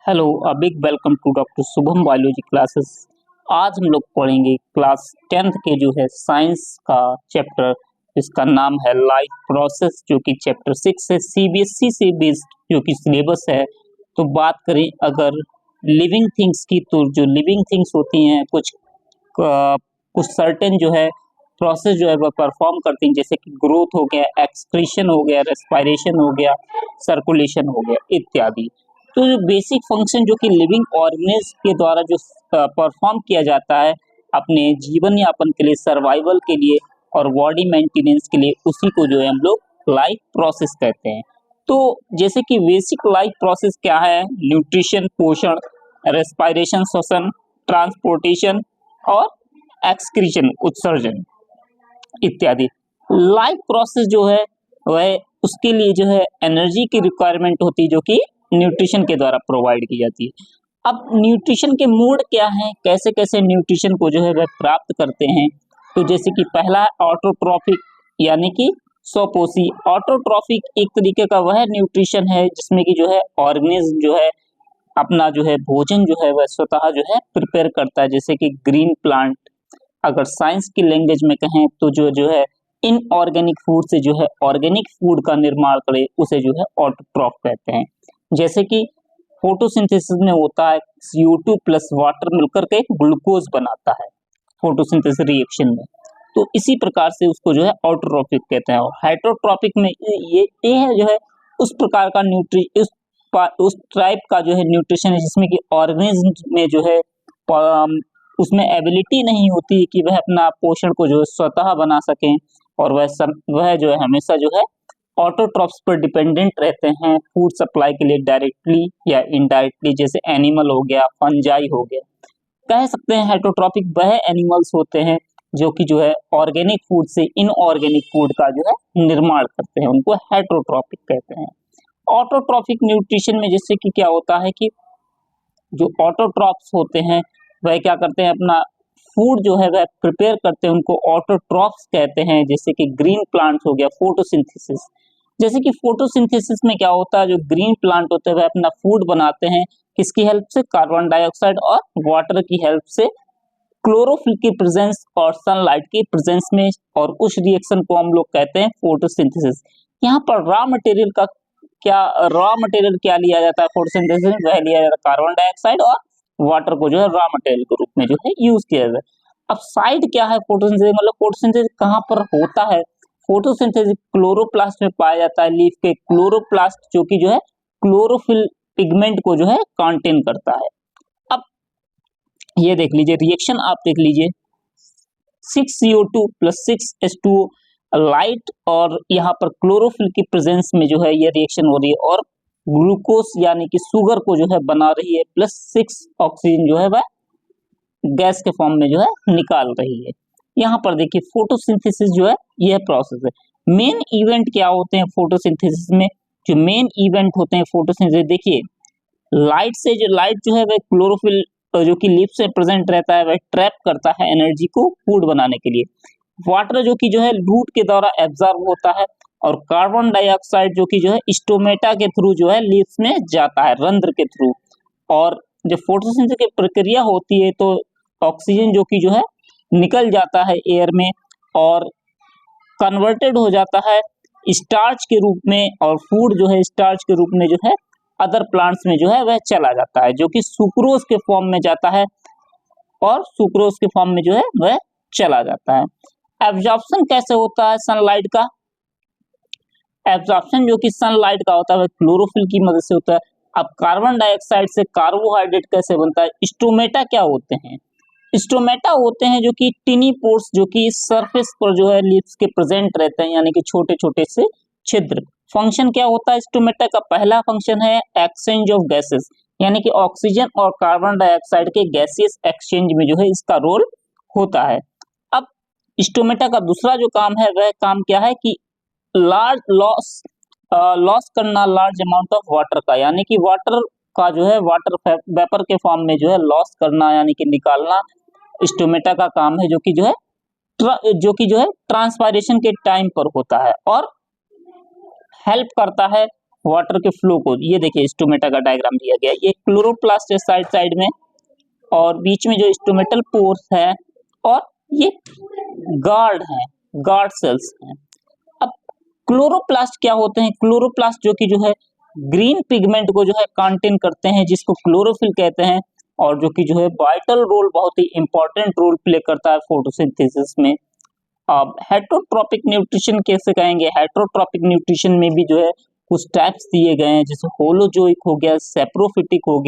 Hello, a big welcome to doctor Shubham biology classes. आज हम लोग पढ़ेंगे क्लास 10th के जो है साइंस का चैप्टर, इसका नाम है लाइफ प्रोसेस, जो कि चैप्टर 6 है, सीबीएसई से बेस्ड जो कि सिलेबस है। तो बात करें अगर लिविंग थिंग्स की, तो जो लिविंग थिंग्स होती हैं कुछ सर्टेन जो है प्रोसेस जो है वह परफॉर्म करती हैं, जैसे कि ग्रोथ हो गया, एक्सक्रीशन हो गया, रेस्पिरेशन हो गया, सर्कुलेशन हो गया इत्यादि। तो जो बेसिक फंक्शन जो कि लिविंग ऑर्गेनिज्म के द्वारा जो परफॉर्म किया जाता है अपने जीवन यापन के लिए, सर्वाइवल के लिए और बॉडी मेंटेनेंस के लिए, उसी को जो है हम लोग लाइफ प्रोसेस कहते हैं। तो जैसे कि बेसिक लाइफ प्रोसेस क्या है? न्यूट्रिशन, पोषण, रेस्पिरेशन, श्वसन, ट्रांसपोर्टेशन और एक्सक्रीशन, उत्सर्जन इत्यादि। लाइफ प्रोसेस जो है वह उसके लिए जो है एनर्जी की रिक्वायरमेंट होती है, जो कि न्यूट्रिशन के द्वारा प्रोवाइड की जाती है। अब न्यूट्रिशन के मोड क्या हैं, कैसे कैसे न्यूट्रिशन को जो है वह प्राप्त करते हैं? तो जैसे कि पहला है ऑटोट्रॉफिक, यानी कि स्वपोषी। ऑटोट्रॉफिक एक तरीके का वह न्यूट्रिशन है जिसमें कि जो है ऑर्गेनिज्म जो है अपना जो है भोजन जो है वह स्वतः जो है प्रिपेयर करता है, जैसे कि ग्रीन प्लांट। अगर साइंस की लैंग्वेज में कहें तो जो है इनऑर्गेनिक फूड से जो है ऑर्गेनिक फूड का निर्माण करे, उसे जो है ऑटोट्रॉफ कहते हैं। जैसे कि फोटोसिंथेसिस में होता है, CO2 प्लस वाटर मिलकर के ग्लूकोज बनाता है फोटोसिंथेसिस रिएक्शन में। तो इसी प्रकार से उसको जो है ऑटोट्रॉफिक कहते हैं। और हेटरोट्रॉफिक में ये है जो है उस प्रकार का उस टाइप का जो है न्यूट्रिशन है जिसमें कि ऑर्गेनिज्म में जो है उसमें एबिलिटी नहीं होती कि वह अपना पोषण को जो है स्वतः बना सकें, और वह जो है हमेशा जो है ऑटोट्रॉफ्स पर डिपेंडेंट रहते हैं फूड सप्लाई के लिए, डायरेक्टली या इनडायरेक्टली। जैसे एनिमल हो गया, फंजाई हो गया। कह सकते हैं हेटरोट्रॉफिक वह एनिमल्स होते हैं जो कि जो है ऑर्गेनिक फूड से इनऑर्गेनिक फूड का जो है निर्माण करते हैं, उनको हेटरोट्रॉफिक कहते हैं। ऑटोट्रॉफिक न्यूट्रिशन में जैसे कि क्या होता है कि जो ऑटोट्रॉफ्स होते हैं वह क्या करते हैं, अपना फूड जो है वह प्रिपेयर करते हैं, उनको ऑटोट्रॉफ्स कहते हैं। जैसे कि ग्रीन प्लांट्स हो गया, फोटोसिंथेसिस। जैसे कि फोटोसिंथेसिस में क्या होता है, जो ग्रीन प्लांट होते हैं वह अपना फूड बनाते हैं किसकी हेल्प से? कार्बन डाइऑक्साइड और वाटर की हेल्प से, क्लोरोफिल की प्रेजेंस और सनलाइट की प्रेजेंस में। और उस रिएक्शन को हम लोग कहते हैं फोटोसिंथेसिस। यहाँ पर रॉ मटेरियल क्या लिया जाता है फोटोसिंथेसिस में? वह लिया जाता है कार्बन डाइऑक्साइड और वाटर को जो है रॉ मटेरियल के रूप में जो है यूज किया जाता है। अब साइड क्या है फोटोसिंथेसिस? मतलब फोटोसिंथेसिस कहाँ पर होता है? फोटोसिंथेसिस क्लोरोप्लास्ट में पाया जाता है, लीफ के क्लोरोप्लास्ट, जो कि जो है क्लोरोफिल पिगमेंट को जो है कंटेन करता है। अब ये देख लीजिए रिएक्शन, आप देख लीजिए 6CO2 प्लस 6H2O लाइट, और यहाँ पर क्लोरोफिल की प्रेजेंस में जो है ये रिएक्शन हो रही है, और ग्लूकोज यानी कि शुगर को जो है बना रही है, प्लस 6 ऑक्सीजन जो है वह गैस के फॉर्म में जो है निकाल रही है। यहाँ पर देखिए फोटोसिंथेसिस जो है यह प्रोसेस है। मेन इवेंट क्या होते हैं फोटोसिंथेसिस में? जो मेन इवेंट होते हैं फोटोसिंथेसिस, देखिए लाइट जो है वह क्लोरोफिल जो कि लीफ से प्रेजेंट रहता है वह ट्रैप करता है एनर्जी को फूड बनाने के लिए। वाटर जो कि जो है रूट के द्वारा एब्जॉर्ब होता है, और कार्बन डाइऑक्साइड जो कि जो है स्टोमेटा के थ्रू जो है लीव्स में जाता है, रंध्र के थ्रू। और जब फोटोसिंथेसिस की प्रक्रिया होती है तो ऑक्सीजन जो कि जो है निकल जाता है एयर में, और कन्वर्टेड हो जाता है स्टार्च के रूप में, और फूड जो है स्टार्च के रूप में जो है अदर प्लांट्स में जो है वह चला जाता है, जो कि सुक्रोज के फॉर्म में जाता है, और सुक्रोज के फॉर्म में जो है वह चला जाता है। एब्जॉर्प्शन कैसे होता है सनलाइट का? एब्जॉर्प्शन जो कि सनलाइट का होता है वह क्लोरोफिल की मदद से होता है। अब कार्बन डाइऑक्साइड से कार्बोहाइड्रेट कैसे बनता है? स्टोमेटा क्या होते हैं? स्टोमेटा होते हैं जो कि टिनी पोर्स, जो कि सरफेस पर जो है लीव्स के प्रेजेंट रहते हैं, यानी कि छोटे छोटे से छिद्र। फंक्शन क्या होता है स्टोमेटा का? पहला फंक्शन है एक्सचेंज ऑफ गैसेस, यानी कि ऑक्सीजन और कार्बन डाइऑक्साइड के गैसियस एक्सचेंज में जो है इसका रोल होता है। अब स्टोमेटा का दूसरा जो काम है वह काम क्या है कि लार्ज लॉस करना लार्ज अमाउंट ऑफ वाटर का, यानी कि वाटर का जो है वाटर वेपर के फॉर्म में जो है लॉस करना, यानी कि निकालना स्टोमेटा का काम है, जो कि जो है ट्रांसपायरेशन के टाइम पर होता है, और हेल्प करता है वाटर के फ्लो को, ये देखिए स्टोमेटा का डायग्राम दिया गया, ये क्लोरोप्लास्ट है साइड में, और बीच में जो स्टोमेटल पोर्स है, और ये गार्ड है, गार्ड सेल्स हैं। अब क्लोरोप्लास्ट क्या होते हैं? क्लोरोप्लास्ट जो कि जो है ग्रीन पिगमेंट को जो है कंटेन करते हैं, जिसको क्लोरोफिल कहते हैं, और जो कि जो है वाइटल रोल, बहुत ही इंपॉर्टेंट रोल प्ले करता है फोटोसिंथेसिस में। अब हेटरोट्रॉपिक न्यूट्रिशन कैसे कहेंगे? हेटरोट्रॉपिक न्यूट्रिशन में भी जो है कुछ टाइप्स दिए गए हैं, जैसे होलोजोइक हो गया, सेप्रोफिटिक हो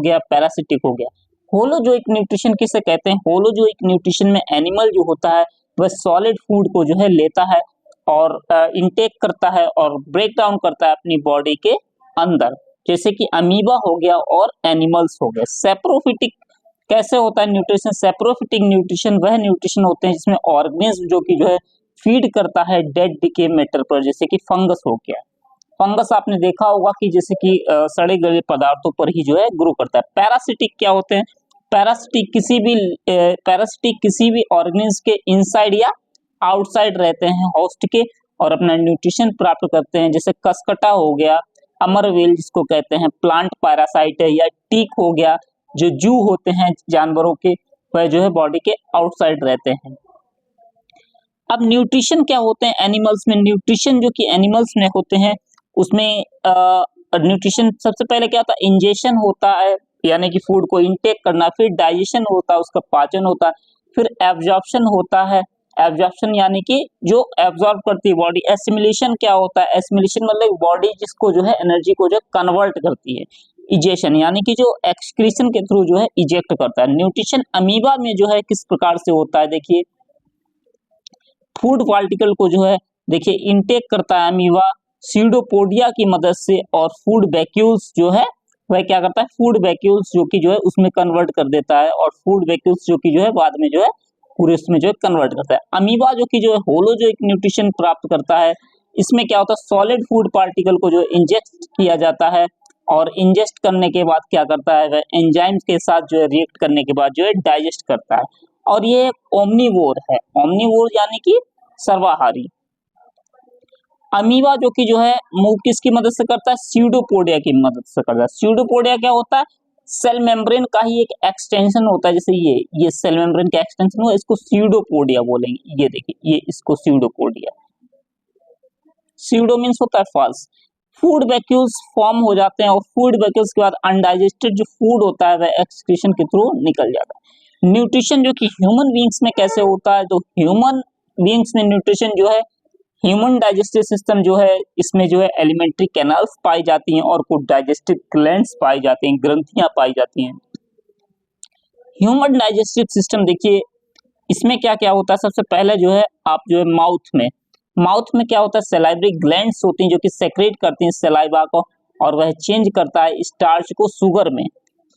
गया, पैरासिटिक हो गया। होलोजोइक न्यूट्रिशन किसे कहते हैं? होलोजोइक न्यूट्रिशन में एनिमल जो होता है वह सॉलिड फूड को जो है लेता है और इनटेक करता है और ब्रेक डाउन करता है अपनी बॉडी के अंदर, जैसे कि अमीबा हो गया और एनिमल्स हो गए। सेप्रोफिटिक कैसे होता है न्यूट्रिशन? सेप्रोफिटिक न्यूट्रिशन वह न्यूट्रिशन होते हैं जिसमें ऑर्गेनिज्म जो कि जो है फीड करता है डेड डिके मैटर पर, जैसे कि फंगस हो गया। फंगस आपने देखा होगा कि जैसे कि सड़े गले पदार्थों पर ही जो है ग्रो करता है। पैरासिटिक क्या होते हैं? पैरासिटिक किसी भी ऑर्गेनिज्म के इनसाइड या आउटसाइड रहते हैं होस्ट के, और अपना न्यूट्रिशन प्राप्त करते हैं, जैसे कसकटा हो गया, अमरवेल जिसको कहते हैं, प्लांट पैरासाइट है, या टीक हो गया, जो जू होते हैं जानवरों के, वह जो है बॉडी के आउटसाइड रहते हैं। अब न्यूट्रिशन क्या होते हैं एनिमल्स में? न्यूट्रिशन जो कि एनिमल्स में होते हैं उसमें न्यूट्रिशन सबसे पहले क्या होता है? इंजेशन होता है, यानी कि फूड को इनटेक करना, फिर डाइजेशन होता है, उसका पाचन होता है, फिर एब्जॉर्प्शन होता है। एब्जॉर्प्शन यानी कि जो एब्जॉर्ब करती है बॉडी। एसिमिलेशन क्या होता है? एसिमिलेशन मतलब बॉडी जिसको जो है एनर्जी को जो कन्वर्ट करती है। इजेशन यानी कि जो एक्सक्रीशन के थ्रू जो है इजेक्ट करता है। न्यूट्रिशन अमीबा में जो है किस प्रकार से होता है? देखिए, फूड पार्टिकल को जो है देखिए इनटेक करता है अमीबा सीडोपोडिया की मदद से, और फूड वैक्यूल्स जो है वह क्या करता है? फूड वैक्यूल्स जो कि जो है उसमें कन्वर्ट कर देता है, और फूड वैक्यूल्स जो कि जो है बाद में जो है पूरे उसमें जो है कन्वर्ट करता है। अमीबा जो कि जो है होलोजोइक न्यूट्रिशन प्राप्त करता है। इसमें क्या होता है? सॉलिड फूड पार्टिकल को जो इंजेस्ट किया जाता है, और इंजेस्ट करने के बाद क्या करता है? वह एंजाइम्स के साथ जो है रिएक्ट करने के बाद जो है डाइजेस्ट करता है। और ये ओमनीवोर है। ओमनीवोर यानी कि सर्वाहारी। अमीबा जो कि जो है मूव किसकी मदद से करता है? स्यूडोपोडिया की मदद से करता है। स्यूडोपोडिया क्या होता है? सेल मेम्ब्रेन का ही एक एक्सटेंशन होता है, जैसे ये सेल मेम्ब्रेन का एक्सटेंशन हुआ, इसको स्यूडोपोडिया बोलेंगे। ये देखिए, ये इसको स्यूडोपोडिया। स्यूडो मीन्स होता है फॉल्स। फूड वैक्यूल्स फॉर्म हो जाते हैं, और फूड वैक्यूल्स के बाद अनडाइजेस्टेड जो फूड होता है वह एक्सक्रीशन के थ्रू निकल जाता है। न्यूट्रिशन जो कि ह्यूमन बीइंग्स में कैसे होता है? तो ह्यूमन बीइंग्स में न्यूट्रिशन जो है, ह्यूमन डाइजेस्टिव सिस्टम जो है, इसमें जो है एलिमेंट्री कैनाल्स पाई जाती हैं, और कुछ डाइजेस्टिव ग्लैंड्स पाई जाती हैं, ग्रंथियां पाई जाती हैं। ह्यूमन डाइजेस्टिव सिस्टम देखिए, इसमें क्या क्या होता है? सबसे पहले जो है आप जो है माउथ में क्या होता है? सलाइवरी ग्लैंड्स होती हैं जो कि सेक्रेट करती हैं सलाइवा को, और वह चेंज करता है स्टार्च को शुगर में।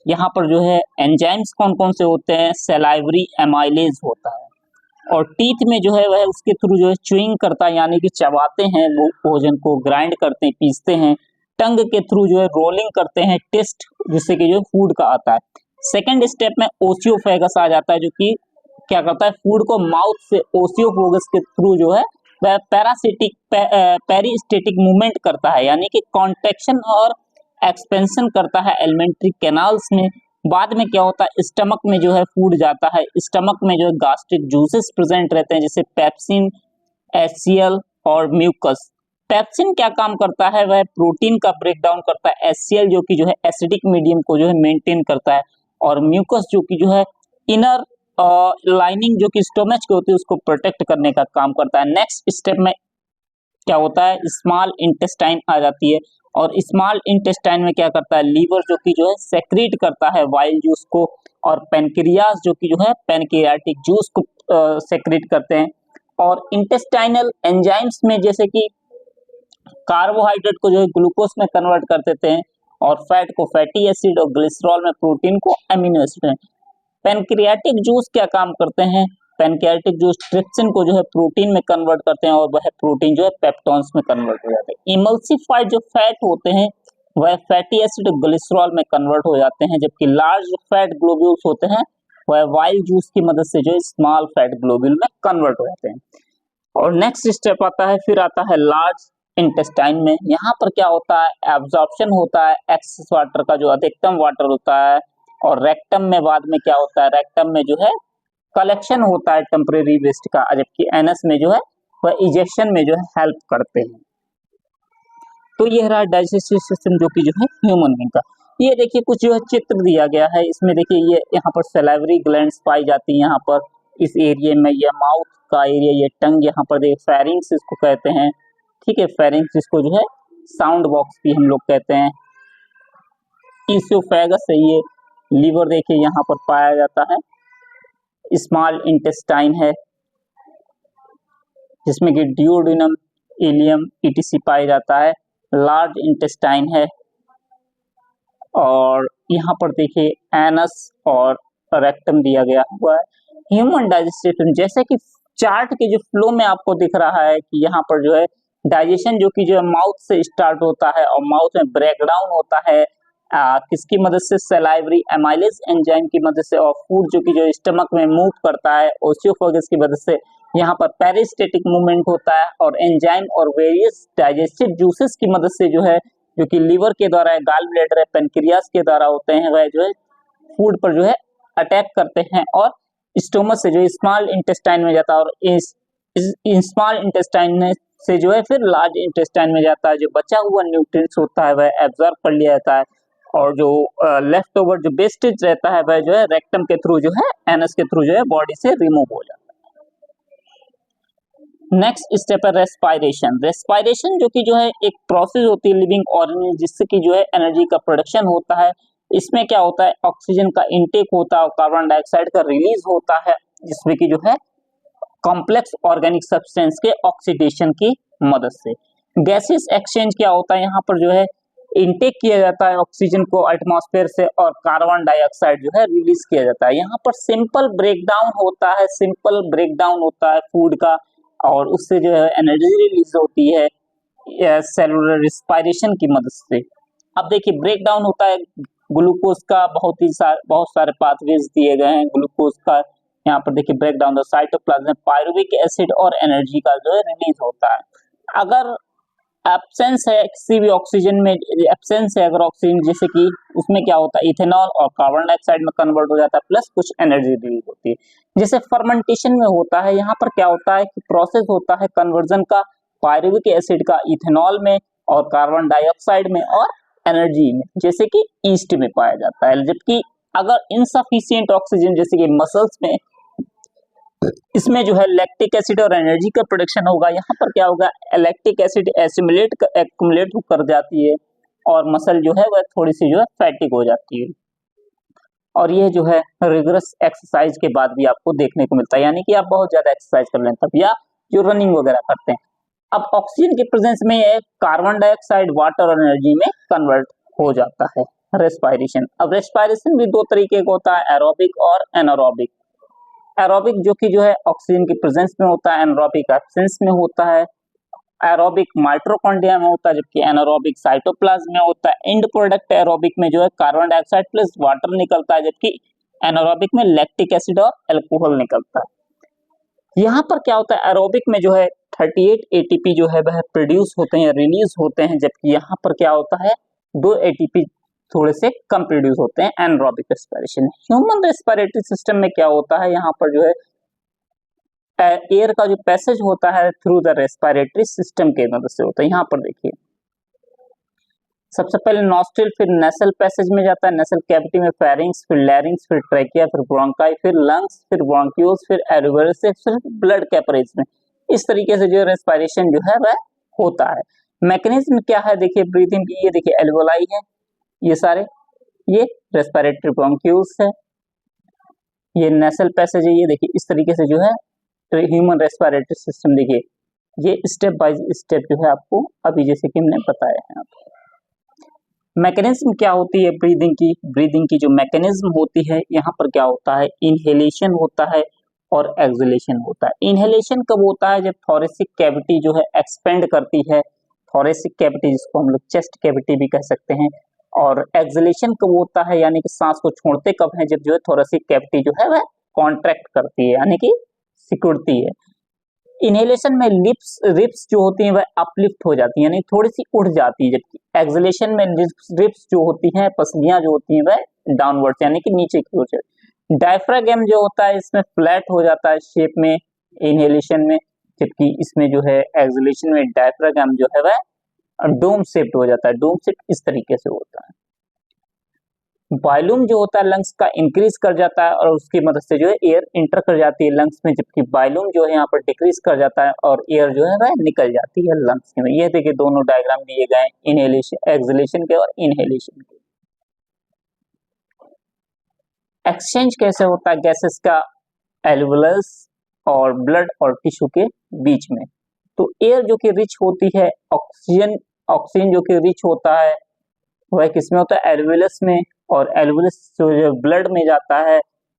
यहाँ पर जो है एंजाइम्स कौन कौन से होते हैं? सलाइवरी एमाइलेज होता है। और टीथ में जो है वह उसके थ्रू जो है च्यूइंग करता है, यानी कि चबाते हैं वो भोजन को, ग्राइंड करते हैं, पीसते हैं। टंग के थ्रू जो है रोलिंग करते हैं, टेस्ट जिससे कि जो फूड का आता है। सेकंड स्टेप में ओसियोफेगस आ जाता है, जो कि क्या करता है? फूड को माउथ से ओसियोफेगस के थ्रू जो है वह पेरिस्टेटिक मूवमेंट करता है, यानी कि कॉन्ट्रैक्शन और एक्सपेंशन करता है एलिमेंट्री कैनाल्स में। बाद में क्या होता है? स्टमक में जो है फूड जाता है। स्टमक में जो है गास्ट्रिक जूसेस प्रेजेंट रहते हैं, जैसे पेप्सिन, एचसीएल और म्यूकस। पेप्सिन क्या काम करता है? वह प्रोटीन का ब्रेक डाउन करता है। एचसीएल जो कि जो है एसिडिक मीडियम को जो है मेंटेन करता है, और म्यूकस जो कि जो है इनर लाइनिंग जो कि स्टोमच की होती है उसको प्रोटेक्ट करने का काम करता है। नेक्स्ट स्टेप में क्या होता है? स्मॉल इंटेस्टाइन आ जाती है, और स्मॉल इंटेस्टाइन में क्या करता है? लीवर जो कि जो है सेक्रेट करता है वाइल जूस को, और पेनक्रियास जो कि जो है पेनक्रियाटिक जूस को सेक्रेट करते हैं। और इंटेस्टाइनल एंजाइम्स में जैसे कि कार्बोहाइड्रेट को जो है ग्लूकोज में कन्वर्ट कर देते हैं, और फैट को फैटी एसिड, और ग्लिसरॉल में प्रोटीन को अमीनो एसिड में। पेनक्रियाटिक जूस क्या काम करते हैं? पेनक्रियाटिक जूस ट्रिप्सिन को जो है प्रोटीन में कन्वर्ट करते हैं, और वह प्रोटीन जो है पेप्टोन्स में कन्वर्ट हो जाते हैं। इमल्सिफाइड जो फैट होते हैं वह फैटी एसिड ग्लिसरॉल में कन्वर्ट हो जाते हैं, जबकि लार्ज फैट ग्लोब्यूल्स होते हैं वह वाइल जूस की मदद से जो है स्मॉल फैट ग्लोब्यूल में कन्वर्ट हो जाते हैं। और नेक्स्ट स्टेप आता है, फिर आता है लार्ज इंटेस्टाइन में। यहाँ पर क्या होता है, एब्जॉर्प्शन होता है एक्सेस वाटर का, जो अधिकतम वाटर होता है, और रेक्टम में बाद में क्या होता है, रेक्टम में जो है कलेक्शन होता है टेम्परेरी वेस्ट का, जबकि एनस में जो है वह इजेक्शन में जो है हेल्प करते हैं। तो ये रहा डाइजेस्टिव सिस्टम जो कि जो है ह्यूमन बीइंग का। ये देखिए कुछ जो है चित्र दिया गया है, इसमें देखिए ये यहाँ पर सैलिवरी ग्लैंड्स पाई जाती है, यहाँ पर इस एरिया में, ये माउथ का एरिया, ये टंग, यहाँ पर देखिए फेरिंग्स इसको कहते हैं, ठीक है, फेरिंग्स इसको जो है साउंड बॉक्स भी हम लोग कहते हैं। इसोफेगस है, ये लीवर देखिए यहाँ पर पाया जाता है। स्मॉल इंटेस्टाइन है जिसमें कि ड्यूोडेनम, इलियम, ईटीसी पाया जाता है। लार्ज इंटेस्टाइन है, और यहाँ पर देखिए एनस और रेक्टम दिया गया हुआ है। ह्यूमन डाइजेस्टिव सिस्टम, जैसे कि चार्ट के जो फ्लो में आपको दिख रहा है कि यहाँ पर जो है डाइजेशन जो कि जो है माउथ से स्टार्ट होता है, और माउथ में ब्रेकडाउन होता है किसकी मदद से, सलाइवरी एमाइलेज एंजाइम की मदद से, और फूड जो कि जो स्टमक में मूव करता है ओसियोफेगस की मदद से। यहाँ पर पेरिस्टेटिक मूवमेंट होता है, और एंजाइम और वेरियस डाइजेस्टिव जूसेस की मदद से जो है, जो कि लीवर के द्वारा है, गाल ब्लैडर है, पेनक्रियास के द्वारा होते हैं, वह जो है फूड पर जो है अटैक करते हैं, और स्टोमक से जो स्मॉल इंटेस्टाइन में जाता है, और इस स्मॉल इंटेस्टाइन से जो है फिर लार्ज इंटेस्टाइन में जाता है। जो बचा हुआ न्यूट्रिएंट्स होता है वह एब्जॉर्ब कर लिया जाता है, और जो लेफ्ट ओवर जो वेस्टेज रहता है वह जो है रेक्टम के थ्रू जो है, एनस के थ्रू जो है बॉडी से रिमूव हो जाता है। नेक्स्ट स्टेप है रेस्पायरेशन। रेस्पायरेशन जो कि जो है एक प्रोसेस होती है लिविंग ऑर्गेनिज्म जिससे कि जो है एनर्जी का प्रोडक्शन होता है। इसमें क्या होता है, ऑक्सीजन का इनटेक होता है और कार्बन डाइऑक्साइड का रिलीज होता है, जिसमें कि जो है कॉम्प्लेक्स ऑर्गेनिक सब्सटेंस के ऑक्सीडेशन की मदद से। गैसेस एक्सचेंज क्या होता है, यहाँ पर जो है इनटेक किया जाता है ऑक्सीजन को एटमॉस्फेयर से, और कार्बन डाइऑक्साइड जो है रिलीज किया जाता है। यहाँ पर सिंपल ब्रेकडाउन होता है, सिंपल ब्रेकडाउन होता है फूड का, और उससे जो है एनर्जी रिलीज होती है सेलुलर रेस्पायरेशन की मदद से। अब देखिए ब्रेकडाउन होता है ग्लूकोज का, बहुत सारे पाथवेज दिए गए हैं ग्लूकोज का। यहाँ पर देखिए ब्रेकडाउन द साइटोप्लाज्म में पायरुविक एसिड और एनर्जी का जो है रिलीज होता है। अगर एब्सेंस है किसी भी ऑक्सीजन में, एब्सेंस है अगर ऑक्सीजन, जैसे कि उसमें क्या होता है इथेनॉल और कार्बन डाइऑक्साइड में कन्वर्ट हो जाता है, प्लस कुछ एनर्जी रिलीज होती है। जैसे फर्मेंटेशन में होता है, यहाँ पर क्या होता है कि प्रोसेस होता है कन्वर्जन का पायरुविक एसिड का इथेनॉल में, और कार्बन डाइऑक्साइड में, और एनर्जी में, जैसे कि ईस्ट में पाया जाता है। जबकि अगर इनसफिशिएंट ऑक्सीजन जैसे कि मसल्स में, इसमें जो है लैक्टिक एसिड और एनर्जी का प्रोडक्शन होगा। यहाँ पर क्या होगा, लैक्टिक एसिड एक्युमुलेट कर जाती है, और मसल जो है वह थोड़ी सी जो है फैटिक हो जाती है। और ये जो है रिगरस एक्सरसाइज के बाद भी आपको देखने को मिलता है, यानी कि आप बहुत ज्यादा एक्सरसाइज कर लें तब, या जो रनिंग वगैरह करते हैं। अब ऑक्सीजन के प्रेजेंस में कार्बन डाइऑक्साइड वाटर और एनर्जी में कन्वर्ट हो जाता है रेस्पायरेशन। अब रेस्पायरेशन भी दो तरीके का होता है, एरोबिक और एनारोबिक। एरोबिक जो कि जो है ऑक्सीजन की प्रेजेंस में होता है, एनारोबिक एब्सेंस में होता है। एरोबिक माइटोकॉन्ड्रिया में होता है, जबकि एनारोबिक साइटोप्लाज्म में होता है। एंड प्रोडक्ट एरोबिक में जो है कार्बन डाइऑक्साइड प्लस वाटर निकलता है, जबकि एनारोबिक में लैक्टिक एसिड और अल्कोहल निकलता है। यहाँ पर क्या होता है, एरोबिक में जो है 38 एटीपी जो है वह प्रोड्यूस होते हैं, रिलीज होते हैं, जबकि यहाँ पर क्या होता है 2 एटीपी थोड़े से कम प्रोड्यूस होते हैं anaerobic respiration. Human respiratory system में क्या होता है, यहाँ पर जो है एयर का जो पैसेज होता है थ्रू द रेस्पिरेटरी सिस्टम के मदद से होता है। यहाँ पर देखिए सबसे पहले नॉस्ट्रिल, फिर नेसल पैसेज में जाता है, नेसल कैविटी में फेरिंग्स, फिर लैरिंग्स, फिर ट्रैकिया, फिर ब्रोंकाई, फिर लंग्स, फिर ब्रोंक्यूल्स, फिर एल्वेओलस, फिर ब्लड कैपिलरीज में। इस तरीके से जो रेस्पिरेशन जो है वह होता है। मैकेनिज्म क्या है, देखिए ब्रीदिंग की, ये देखिए एल्वेओलाई है, ये सारे, ये रेस्पिरेटरी ब्रोंक्यूल्स है, ये नेसल पैसेज है, ये देखिए इस तरीके से जो है तो ह्यूमन रेस्पिरेटरी सिस्टम देखिए ये स्टेप बाय स्टेप जो है आपको अभी जैसे कि हमने बताया है। मैकेनिज्म क्या होती है ब्रीदिंग की जो मैकेनिज्म होती है, यहाँ पर क्या होता है, इनहेलेशन होता है और एक्सहेलेशन होता है। इनहेलेशन कब होता है, जब थोरेसिक कैविटी जो है एक्सपेंड करती है, थोरेसिक कैविटी जिसको हम लोग चेस्ट कैविटी भी कह सकते हैं। और एक्सहेलेशन कब होता है, यानी कि सांस को छोड़ते कब है, जब जो है थोरेसिक कैविटी जो है वह कॉन्ट्रैक्ट करती है, यानी कि सिकुड़ती है। इनहेलेशन में रिप्स जो होती हैं वह अपलिफ्ट हो जाती हैं, यानी थोड़ी सी उठ जाती है, जबकि एक्सलेशन में रिप्स जो होती हैं, पसलियां जो होती हैं वह डाउनवर्ड्स यानी कि नीचे की ओर जाती है। डायफ्रागम जो होता है इसमें फ्लैट हो जाता है शेप में इनहेलेशन में, जबकि इसमें जो है एक्सलेशन में डायफ्रागम जो है वह डोम शेप्ड हो जाता है। डोम शेप इस तरीके से होता है। वॉल्यूम जो होता है लंग्स का इंक्रीज कर जाता है और उसकी मदद से जो है एयर इंटर कर जाती है लंग्स में, जबकि वॉल्यूम जो है यहाँ पर डिक्रीज कर जाता है और एयर जो है वह निकल जाती है लंग्स में। ये देखिए दोनों डायग्राम दिए गए हैं इनहेलेशन एक्सहेलेशन के और इनहेलेशन के। एक्सचेंज कैसे होता है गैसेस का एल्वुलस और ब्लड और टिश्यू के बीच में। तो एयर जो कि रिच होती है ऑक्सीजन जो कि रिच होता है वह किसमें होता है एल्वुलस में, और एल्वुलस जो ब्लड में जाता है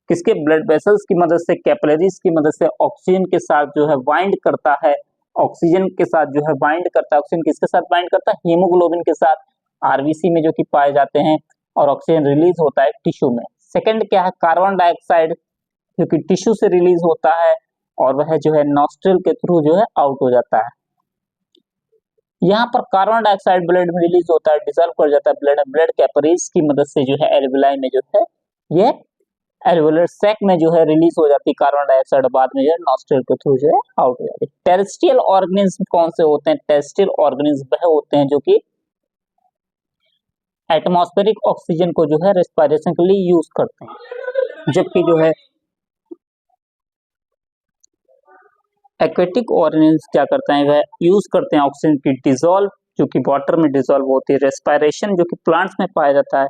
किसके ब्लड वेसल्स की मदद से, कैपिलरीज की मदद से ऑक्सीजन के साथ जो है बाइंड करता है, ऑक्सीजन के साथ जो है बाइंड करता है। ऑक्सीजन किसके साथ बाइंड करता है, हीमोग्लोबिन के साथ, आरबीसी में जो कि पाए जाते हैं, और ऑक्सीजन रिलीज होता है टिश्यू में। सेकंड क्या है, कार्बन डाइऑक्साइड जो कि टिश्यू से रिलीज होता है और वह जो है नॉस्ट्रल के थ्रू जो है आउट हो जाता है। यहाँ पर कार्बन डाइऑक्साइड ब्लड में रिलीज होता है, डिसॉल्व कर जाता है ब्लड कैपिलरीज की मदद से जो है एल्वुलाई में जो है ये एल्वुलर सैक में जो है रिलीज हो जाती है कार्बन डाइऑक्साइड, बाद में जो है नॉस्ट्रल के थ्रू जो है आउट हो जाती है। टेरेस्ट्रियल ऑर्गेनिज्म कौन से होते हैं, टेरेस्ट्रियल ऑर्गेनिज्म वह होते हैं जो कि एटमॉस्फेरिक ऑक्सीजन को जो है रेस्पिरेशन के लिए यूज करते हैं, जबकि जो है एक्वेटिक ऑर्गेनिज्म क्या करते हैं, वह यूज करते हैं ऑक्सीजन की डिसॉल्व जो कि वाटर में डिसॉल्व होती है। रेस्पिरेशन जो कि प्लांट्स में पाया जाता है,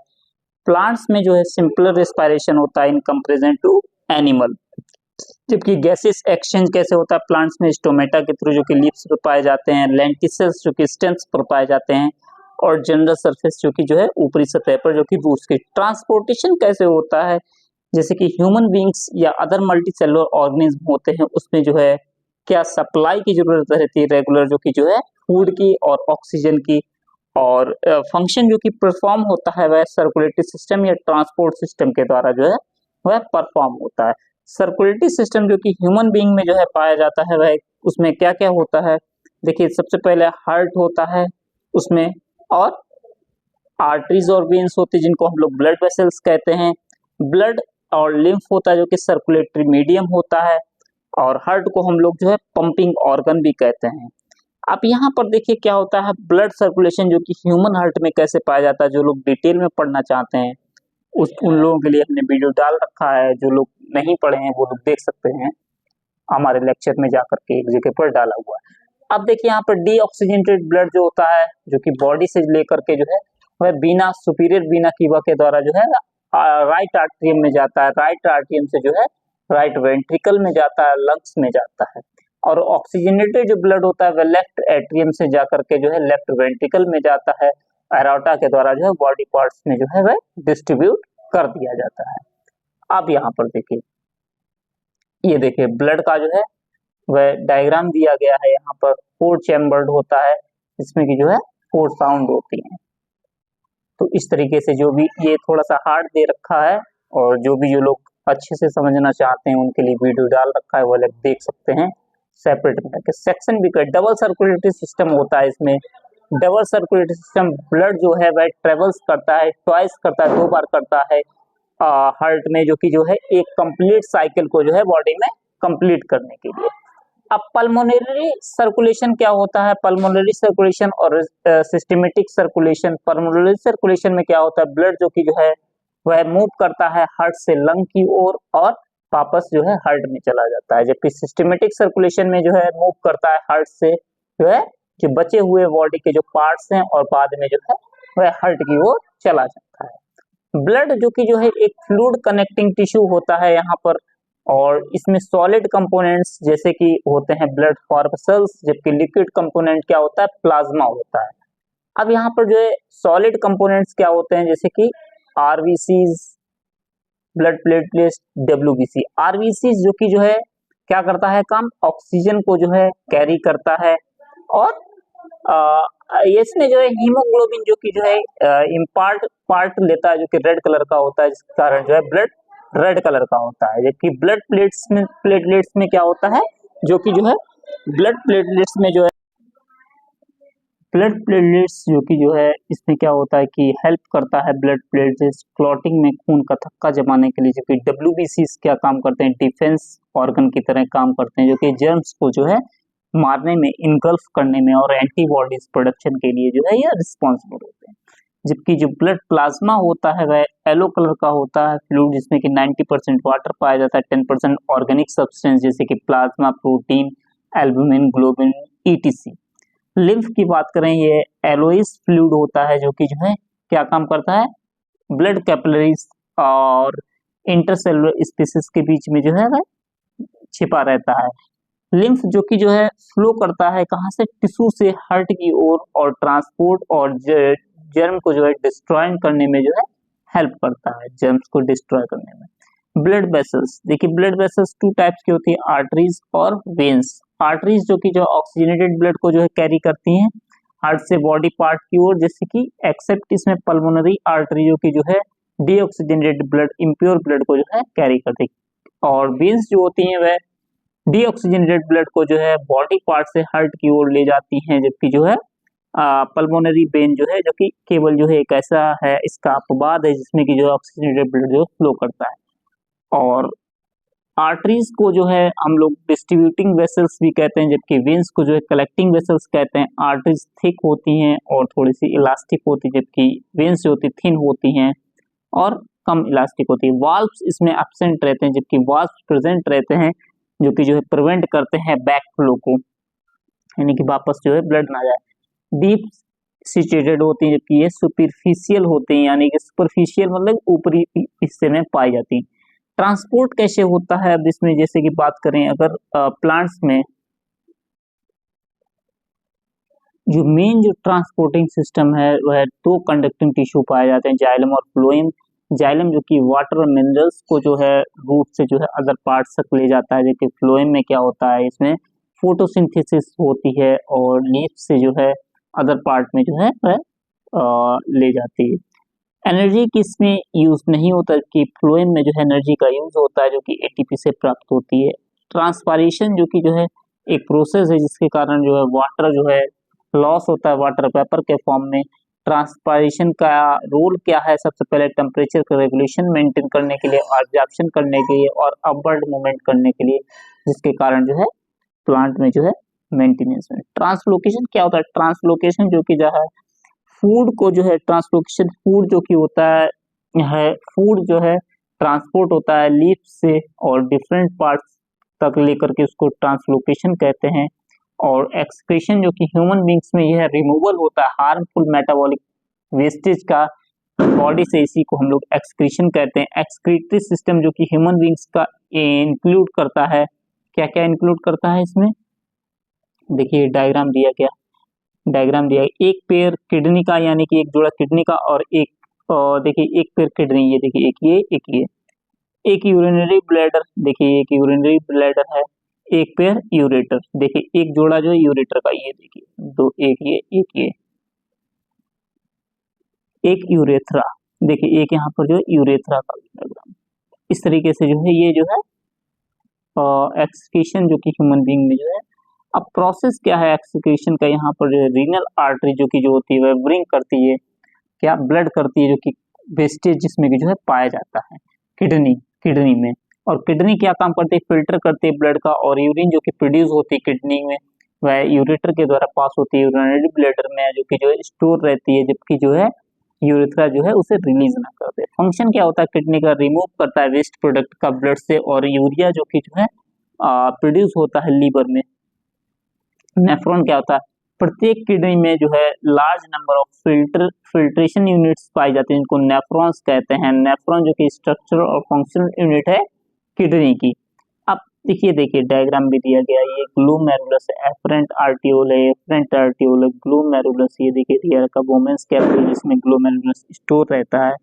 प्लांट्स में जो है सिंपलर रेस्पिरेशन होता है इन कंपैरिजन टू एनिमल। जबकि गैसेस एक्सचेंज कैसे होता है प्लांट्स में, स्टोमेटा के थ्रू जो कि लीव्स पर पाए जाते हैं, लेंटिसेल्स जो कि स्टेम्स पर पाए जाते हैं, और जनरल सरफेस जो कि जो है ऊपरी सतह पर जो कि रूट्स की। ट्रांसपोर्टेशन कैसे होता है, जैसे कि ह्यूमन बींग्स या अदर मल्टीसेलुलर ऑर्गेनिज्म होते हैं उसमें जो है क्या सप्लाई की जरूरत रहती है रेगुलर, जो कि जो है फूड की और ऑक्सीजन की, और फंक्शन जो कि परफॉर्म होता है वह सर्कुलेटरी सिस्टम या ट्रांसपोर्ट सिस्टम के द्वारा जो है वह परफॉर्म होता है। सर्कुलेटरी सिस्टम जो कि ह्यूमन बीइंग में जो है पाया जाता है वह उसमें क्या क्या होता है, देखिए सबसे पहले हार्ट होता है उसमें, और आर्टरीज और वेन्स होते हैं जिनको हम लोग ब्लड वेसल्स कहते हैं, ब्लड और लिम्फ होता है जो कि सर्कुलेटरी मीडियम होता है, और हार्ट को हम लोग जो है पंपिंग ऑर्गन भी कहते हैं। अब यहाँ पर देखिए क्या होता है, ब्लड सर्कुलेशन जो कि ह्यूमन हार्ट में कैसे पाया जाता है, जो लोग डिटेल में पढ़ना चाहते हैं उन लोगों के लिए हमने वीडियो डाल रखा है, जो लोग नहीं पढ़े हैं वो लोग देख सकते हैं हमारे लेक्चर में जाकर के, एक जगह पर डाला हुआ है। अब देखिए यहाँ पर डीऑक्सीजनेटेड ब्लड जो होता है जो कि बॉडी से लेकर के जो है वह बीना सुपीरियर बीना कीवा के द्वारा जो है राइट आर्टरियम में जाता है, राइट आर्टरियम से जो है राइट वेंट्रिकल में जाता है, लंग्स में जाता है, और ऑक्सीजनेटेड जो ब्लड होता है वह लेफ्ट एट्रियम से जाकर के जो है लेफ्ट वेंट्रिकल में जाता है, एरोटा के द्वारा जो है बॉडी पार्ट्स में जो है वह डिस्ट्रीब्यूट कर दिया जाता है। अब यहाँ पर देखिए ये देखिए ब्लड का जो है वह डायग्राम दिया गया है, यहाँ पर 4 चैम्बर्ड होता है जिसमें कि जो है 4 साउंड होती हैं। तो इस तरीके से जो भी ये थोड़ा सा हार्ड दे रखा है, और जो भी जो लोग अच्छे से समझना चाहते हैं उनके लिए वीडियो डाल रखा है वो लोग देख सकते हैं सेपरेट में करके। सेक्शन भी कर डबल सर्कुलेटरी सिस्टम होता है इसमें। डबल सर्कुलेटरी सिस्टम ब्लड जो है वह ट्रेवल्स करता है, ट्वाइस करता है, 2 बार करता है हार्ट में, जो कि जो है एक कंप्लीट साइकिल को जो है बॉडी में कंप्लीट करने के लिए। अब पल्मोनरी सर्कुलेशन क्या होता है, पल्मोनरी सर्कुलेशन और सिस्टमेटिक सर्कुलेशन। पल्मोनरी सर्कुलेशन में क्या होता है, ब्लड जो कि जो है वह मूव करता है हार्ट से लंग की ओर और वापस जो है हार्ट में चला जाता है, जबकि सिस्टमेटिक सर्कुलेशन में जो है मूव करता है हार्ट से जो है जो बचे हुए बॉडी के जो पार्ट्स हैं और बाद में जो है वह हार्ट की ओर चला जाता है। ब्लड जो कि जो है एक फ्लूइड कनेक्टिंग टिश्यू होता है यहाँ पर, और इसमें सॉलिड कंपोनेंट्स जैसे कि होते हैं ब्लड कॉर्पसल्स, जबकि लिक्विड कंपोनेंट क्या होता है प्लाज्मा होता है। अब यहाँ पर जो है सॉलिड कंपोनेंट्स क्या होते हैं, जैसे कि RBCs, blood platelets, WBC. RBCs जो कि जो है क्या करता है काम, ऑक्सीजन को जो है कैरी करता है, और इसमें जो है हीमोग्लोबिन जो कि जो है इम्पार्ट पार्ट लेता है जो कि रेड कलर का होता है, जिसके कारण जो है ब्लड रेड कलर का होता है। जबकि ब्लड प्लेट्स में क्या होता है जो कि जो है ब्लड प्लेटलेट्स में जो है ब्लड प्लेटलेट्स जो है इसमें क्या होता है कि हेल्प करता है ब्लड प्लेटलेट्स क्लॉटिंग में खून का थक्का जमाने के लिए, जो कि डब्ल्यूबीसी क्या काम करते हैं, डिफेंस ऑर्गन की तरह काम करते हैं, जो कि जर्म्स को जो है मारने में, इनगल्फ करने में और एंटीबॉडीज प्रोडक्शन के लिए जो है ये रिस्पॉन्सिबल होते हैं। जबकि जो ब्लड प्लाज्मा होता है वह येलो कलर का होता है फ्लूइड, जिसमें कि 90% वाटर पाया जाता है, 10% ऑर्गेनिक सब्सटेंस जैसे कि plasma, protein, albumin, globin, etc. Lymph की बात करें, ये एलोइस फ्लूइड होता है जो कि जो है क्या काम करता है, ब्लड कैपिलरीज और इंटरसेलुलर स्पेसिस के बीच में जो है वह छिपा रहता है। लिम्फ जो कि जो है फ्लो करता है कहाँ से, टिश्यू से हार्ट की ओर और ट्रांसपोर्ट और जर्म को जो है डिस्ट्रॉय करने में जो है हेल्प करता है, जर्म्स को डिस्ट्रॉय करने में। ब्लड वेसल्स, देखिए ब्लड वेसल्स टू टाइप्स की होती है, आर्टरीज और वेन्स। आर्टरीज जो कि जो ऑक्सीजनेटेड ब्लड को जो है कैरी करती हैं हार्ट से बॉडी पार्ट की ओर, जैसे कि एक्सेप्ट इसमें पल्मोनरी आर्टरी जो कि जो है डीऑक्सीजनेटेड ब्लड, इम्प्योर ब्लड को जो है कैरी करती है। और वेन्स जो होती हैं वह डीऑक्सीजनेटेड ब्लड को जो है बॉडी पार्ट से हार्ट की ओर ले जाती हैं, जबकि जो है पल्मोनरी वेन जो है, जो कि केवल जो है एक ऐसा है, इसका अपवाद है जिसमें कि जो ऑक्सीजनेटेड ब्लड जो फ्लो करता है। और आर्टरीज को जो है हम लोग डिस्ट्रीब्यूटिंग वेसल्स भी कहते हैं, जबकि वेन्स को जो है कलेक्टिंग वेसल्स कहते हैं। आर्टरीज थिक होती हैं और थोड़ी सी इलास्टिक होती है, जबकि वेन्स जो होती थिन होती हैं और कम इलास्टिक होती है। वाल्व्स इसमें एब्सेंट रहते हैं, जबकि वाल्व्स प्रेजेंट रहते हैं, जो कि जो है प्रिवेंट करते हैं बैक फ्लो को, यानी कि वापस जो है ब्लड ना जाए। डीप सिचुएटेड होती है, जबकि ये सुपरफिशियल होते हैं, यानी कि सुपरफिशियल मतलब ऊपरी हिस्से में पाई जाती है। ट्रांसपोर्ट कैसे होता है, अब इसमें जैसे कि बात करें अगर प्लांट्स में जो मेन जो ट्रांसपोर्टिंग सिस्टम है वह दो कंडक्टिंग टिश्यू पाए जाते हैं, जाइलम और फ्लोएम। जाइलम जो कि वाटर और मिनरल्स को जो है रूट से जो है अदर पार्ट्स तक ले जाता है, जबकि फ्लोएम में क्या होता है, इसमें फोटोसिंथेसिस होती है और लीफ से जो है अदर पार्ट में जो है वह ले जाती है। एनर्जी किसमें यूज नहीं होता, कि फ्लोएम में जो है एनर्जी का यूज होता है, जो कि एटीपी से प्राप्त होती है। ट्रांसपायरेशन जो कि जो है एक प्रोसेस है जिसके कारण जो है वाटर जो है लॉस होता है वाटर वेपर के फॉर्म में। ट्रांसपायरेशन का रोल क्या है, सबसे पहले टेम्परेचर का रेगुलेशन मेंटेन करने के लिए, एब्जॉर्प्शन करने के लिए और अपवर्ड मूवमेंट करने के लिए, जिसके कारण जो है प्लांट में जो है मेंटेनेंस में। ट्रांसलोकेशन क्या होता है, ट्रांसलोकेशन जो कि जो है फूड को जो है ट्रांसलोकेशन, फूड जो कि होता है फूड जो है ट्रांसपोर्ट होता है लीफ से और डिफरेंट पार्ट्स तक लेकर के उसको ट्रांसलोकेशन कहते हैं। और एक्सक्रीशन जो कि ह्यूमन बींग्स में यह रिमूवल होता है हार्मफुल मेटाबॉलिक वेस्टेज का बॉडी से, इसी को हम लोग एक्सक्रीशन कहते हैं। एक्सक्रीटरी सिस्टम जो कि ह्यूमन बींग्स का इंक्लूड करता है, क्या क्या इंक्लूड करता है इसमें, देखिए डायग्राम दिया गया, डायग्राम दिया है। एक पेयर किडनी का, यानी कि एक जोड़ा किडनी का और एक देखिए एक पेयर किडनी, ये देखिए एक ये एक ये, एक यूरिनरी ब्लैडर, देखिए एक यूरिनरी ब्लैडर है, एक पेयर यूरेटर, देखिए एक जोड़ा जो है यूरेटर का, ये देखिए दो, एक ये एक ये, एक यूरेथ्रा, देखिए एक यहाँ पर जो है यूरेथ्रा का डायग्राम। इस तरीके से जो है ये जो है एक्सक्रीशन जो कि ह्यूमन बीइंग में जो है। अब प्रोसेस क्या है एक्सक्रीशन का, यहाँ पर जो है रीनल आर्टरी जो कि जो होती है वह ब्रिंग करती है, क्या ब्लड करती है, जो कि वेस्टेज जिसमें कि जो है पाया जाता है किडनी, किडनी में। और किडनी क्या काम करती है, फिल्टर करती है ब्लड का, और यूरिन जो कि प्रोड्यूस होती है किडनी में वह यूरेटर के द्वारा पास होती है यूरिनरी ब्लैडर में, जो कि जो है स्टोर रहती है, जबकि जो है यूरेथ्रा जो है उसे रिलीज ना करते। फंक्शन क्या होता है किडनी का, रिमूव करता है वेस्ट प्रोडक्ट का ब्लड से, और यूरिया जो कि जो है प्रोड्यूस होता है लीवर में। नेफ्रॉन क्या होता है, प्रत्येक किडनी में जो है large number of filtration units पाई जाती हैं, जिनको नेफ्रॉन्स कहते हैं। नेफ्रॉन जो कि स्ट्रक्चरल और फंक्शनल यूनिट है किडनी की। अब देखिए देखिए डायग्राम भी दिया गया, ये ग्लोमेरुलस एफरेंट आर्टियोल है, एफरेंट आर्टियोल है, ग्लोमेरुलस, ये देखिए दिया रखा वोमेन्स कैपिटल जिसमें ग्लोमेरुलस स्टोर रहता है।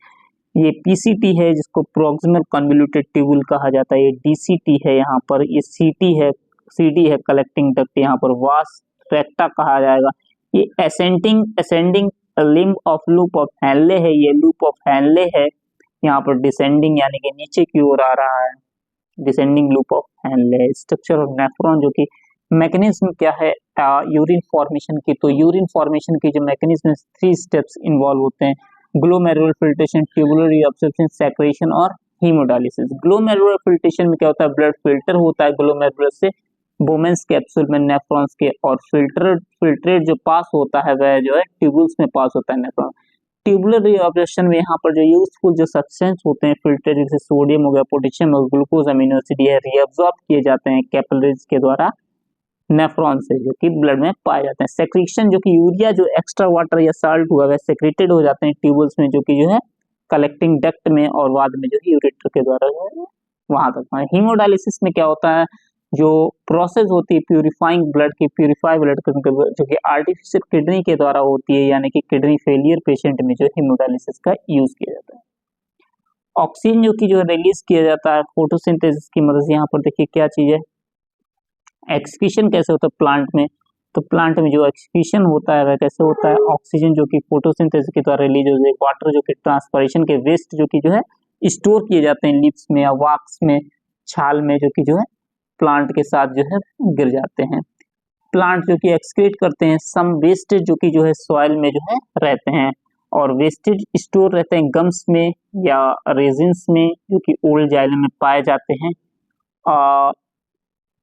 ये पीसीटी है जिसको प्रोक्सिमल कन्वोल्यूटेड ट्यूबुल कहा जाता है, ये डीसीटी है यहाँ पर, ये सीटी है, सीडी है कलेक्टिंग डक्ट, यहाँ पर वास रेक्टा कहा जाएगा। ये ascending limb of loop of Henle है, ये लूप ऑफ हैनले है, यहाँ पर डिसेंडिंग यानी कि नीचे की ओर आ रहा है, descending loop of Henle. Structure of nephron जो कि मैकेनिज्म क्या है यूरिन फॉर्मेशन की, तो यूरिन फॉर्मेशन की जो मैकेनिज्म 3 स्टेप्स इन्वॉल्व होते हैं, glomerular filtration, tubular reabsorption, secretion और हीमोडायलिसिस। ग्लोमेरुलर फिल्ट्रेशन में क्या होता है, ब्लड फिल्टर होता है ग्लोमेरुलर से बोमेंस कैप्सूल में नेफ्रॉन्स के, और फिल्ट्रेट जो पास होता है वह जो है ट्यूबुल्स में पास होता है नेफ्रॉन। ट्यूबुलर रीअब्जॉर्प्शन में यहाँ पर जो यूजफुल जो सब्सटेंस होते हैं फिल्ट्रेट, जैसे सोडियम हो गया, पोटेशियम और ग्लूकोज, अमीनो एसिड, ये रीअब्सॉर्ब किए जाते हैं कैपिलरीज के द्वारा नेफ्रॉन से, जो कि ब्लड में पाए जाते हैं। सेक्रेशन जो कि यूरिया जो एक्स्ट्रा वाटर या साल्ट हुआ वह सेक्रेटेड हो जाते हैं ट्यूबल्स में, जो कि जो है कलेक्टिंग डक्ट में और बाद में जो है यूरेटर के द्वारा जो है वहां तक। हीमोडायलिसिस में क्या होता है, जो प्रोसेस होती है प्यूरिफाइंग ब्लड की, प्यूरिफाई ब्लड जो कि आर्टिफिशियल किडनी के द्वारा होती है, यानी कि किडनी फेलियर पेशेंट में जो हीमोडायलिसिस का यूज किया जाता है। ऑक्सीजन जो कि जो रिलीज किया जाता है फोटोसिंथेसिस की मदद से। यहाँ पर देखिए क्या चीज है, एक्सक्रीशन कैसे होता है प्लांट में, तो प्लांट में जो एक्सक्रीशन होता है वह कैसे होता है, ऑक्सीजन जो कि फोटोसिंथेसिस के द्वारा रिलीज होती है, वाटर जो कि ट्रांसपिरेशन के वेस्ट जो कि जो है स्टोर किए जाते हैं लिप्स में या वॉक्स में, छाल में, जो कि जो है प्लांट के साथ जो है गिर जाते हैं। प्लांट जो कि एक्सक्रीट करते हैं सम वेस्टेज जो कि जो है सॉइल में जो है रहते हैं, और वेस्टेज स्टोर रहते हैं गम्स में या रेजिन्स में, जो कि ओल्ड जाइलम में पाए जाते हैं।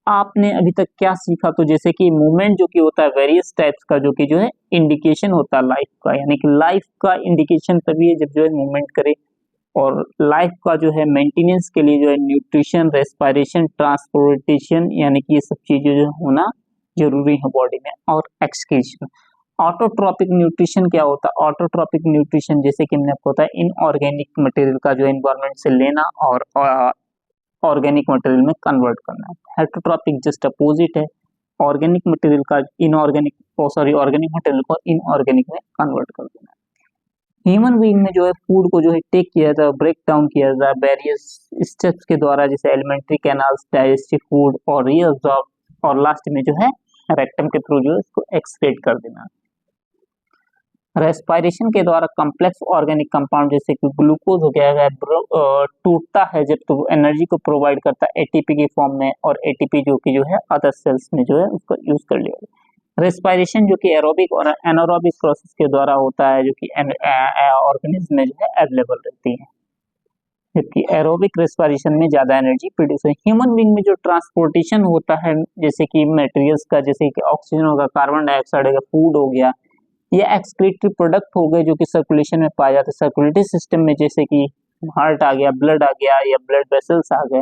आपने अभी तक क्या सीखा, तो जैसे कि मूवमेंट जो कि होता है वेरियस टाइप्स का, जो कि जो है इंडिकेशन होता है लाइफ का, यानी कि लाइफ का इंडिकेशन तभी है जब जो है मूवमेंट करे, और लाइफ का जो है मेंटेनेंस के लिए जो है न्यूट्रिशन, रेस्पिरेशन, ट्रांसपोर्टेशन, यानी कि ये सब चीजें जो होना जरूरी है बॉडी में, और एक्सक्रीशन। ऑटोट्रॉपिक न्यूट्रिशन क्या होता है, ऑटोट्रॉपिक न्यूट्रिशन जैसे कि हमने आपको बताया इनऑर्गेनिक मटेरियल का जो एनवायरमेंट से लेना और ऑर्गेनिक मटेरियल में कन्वर्ट करना है। हेटरोट्रॉपिक जस्ट अपोजिट है, ऑर्गेनिक मटेरियल का ऑर्गेनिक मटेरियल को इनऑर्गेनिक में कन्वर्ट कर देना है। ह्यूमन बीइंग में जो है फूड को जो है टेक किया जाता है, ब्रेक डाउन किया जाता है वेरियस स्टेप्स के द्वारा, जैसे एलिमेंट्री कैनाल्स, डाइजेस्टिव फूड और रीअब्सॉर्ब, और लास्ट में जो है रेक्टम के थ्रू जो है इसको एक्सक्रीट कर देना। रेस्पिरेशन के द्वारा कॉम्प्लेक्स ऑर्गेनिक कंपाउंड जैसे कि ग्लूकोज हो गया है टूटता है जब तो एनर्जी को प्रोवाइड करता है एटीपी के फॉर्म में, और एटीपी जो कि जो है अदर सेल्स में जो है उसको यूज कर लिया। रेस्पिरेशन जो कि एरोबिक और एनारोबिक प्रोसेस के द्वारा होता है, जो कि ऑर्गेनिज्म में जो है अवेलेबल रहती है, जबकि एरोबिक रेस्पिरेशन में ज्यादा एनर्जी प्रोड्यूस है। ह्यूमन बीइंग में जो ट्रांसपोर्टेशन होता है, जैसे कि मटेरियल्स का, जैसे कि ऑक्सीजन होगा, कार्बन डाइऑक्साइड होगा, फूड हो गया, ये एक्सक्रीटरी प्रोडक्ट हो गए जो कि सर्कुलेशन में पाए जाते हैं सर्कुलेटरी सिस्टम में, जैसे कि हार्ट आ गया, ब्लड आ गया, या ब्लड वेसल्स आ गए।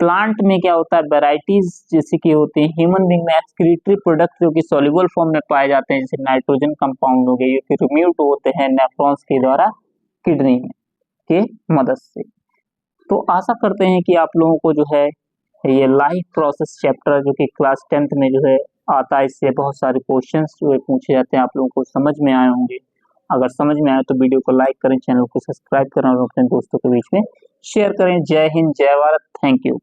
प्लांट में क्या होता है, वेराइटीज जैसे कि होती है। ह्यूमन बीइंग में एक्सक्रीटरी प्रोडक्ट जो कि सॉल्युबल फॉर्म में पाए जाते हैं, जैसे नाइट्रोजन कंपाउंड हो गए, ये फिर रिम्यूव होते हैं नेफ्रॉन्स के द्वारा किडनी में के मदद से। तो आशा करते हैं कि आप लोगों को जो है ये लाइफ प्रोसेस चैप्टर जो कि क्लास 10th में जो है आता है, इससे बहुत सारे क्वेश्चंस जो है पूछे जाते हैं, आप लोगों को समझ में आए होंगे। अगर समझ में आए तो वीडियो को लाइक करें, चैनल को सब्सक्राइब करें और अपने दोस्तों के बीच में शेयर करें। जय हिंद, जय भारत, थैंक यू।